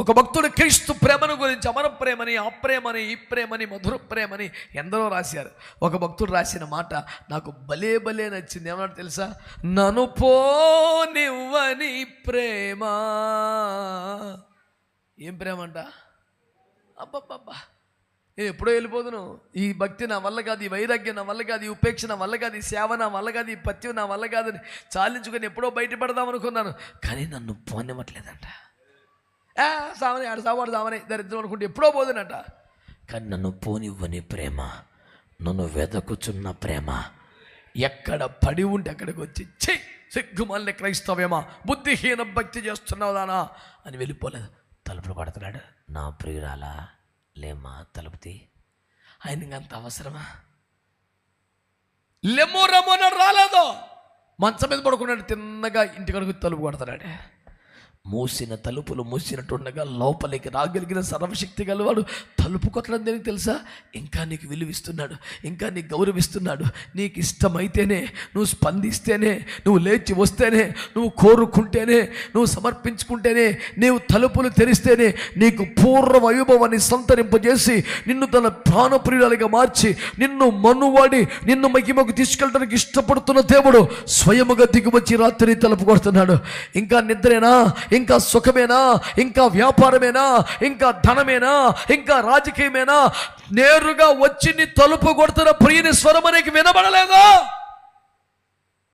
ఒక భక్తుడు క్రీస్తు ప్రేమను గురించి అమర ప్రేమని, ఆ ప్రేమని, ఈ ప్రేమని, మధుర ప్రేమని ఎందరో రాశారు. ఒక భక్తుడు రాసిన మాట నాకు భలే భలే నచ్చింది. ఏమన్నా తెలుసా? నన్ను పోనివ్వని ప్రేమ. ఏం ప్రేమ అంట? అబ్బబ్బబ్బా, నేను ఎప్పుడో వెళ్ళిపోదును. ఈ భక్తి నా వల్ల కాదు, ఈ వైరాగ్యం నా వల్ల కాదు, ఈ ఉపేక్ష నా వల్ల కాదు, ఈ సేవ నా వల్ల కాదు, ఈ పత్యం నా వల్ల కాదని చాలించుకొని ఎప్పుడో బయటపడదాం అనుకున్నాను. కానీ నన్ను పోనివ్వట్లేదంట. సామని ఆడ సావాడు సామని దరిద్రం అనుకుంటే ఎప్పుడో పోదునట. కానీ నన్ను పోనివ్వని ప్రేమ, నన్ను వెదకుచున్న ప్రేమ, ఎక్కడ పడి ఉంటే అక్కడికి వచ్చి సిగ్గుమాలిన క్రైస్తవ్యమా, బుద్ధిహీన భక్తి చేస్తున్నావు దానా అని వెళ్ళిపోలేదు. తలుపులు కొడుతున్నాడు. నా ప్రియురాలా లేమ్మా తలుపుతి. ఆయనకి అంత అవసరమా? లెమ్మో రమ్మో రాలేదో, మంచం మీద పడుకున్నాడు. తిన్నగా ఇంటికడుగు తలుపు కొడుతున్నాడు. మూసిన తలుపులు మూసినట్టుండగా లోపలికి రాగలిగిన సర్వశక్తి గలవాడు తలుపు కొట్టడం దేనికి తెలుసా? ఇంకా నీకు విలువిస్తున్నాడు, ఇంకా నీకు గౌరవిస్తున్నాడు. నీకు ఇష్టమైతేనే, నువ్వు స్పందిస్తేనే, నువ్వు లేచి వస్తేనే, నువ్వు కోరుకుంటేనే, నువ్వు సమర్పించుకుంటేనే, నీవు తలుపులు తెరిస్తేనే నీకు పూర్వ వైభవాన్ని సంతరింపజేసి నిన్ను తన ప్రాణప్రియురాలిగా మార్చి నిన్ను మనువాడి నిన్ను మహిమకు తీసుకెళ్ళడానికి ఇష్టపడుతున్న దేవుడు స్వయముగా దిగువచ్చి రాత్రి తలుపు కొడుతున్నాడు. ఇంకా నిద్రేనా? ఇంకా సుఖమేనా? ఇంకా వ్యాపారమేనా? ఇంకా ధనమేనా? ఇంకా రాజకీయమేనా? నేరుగా వచ్చి నీ తలుపు కొడుతున్న ప్రియుని స్వరం నీకు వినబడలేదా?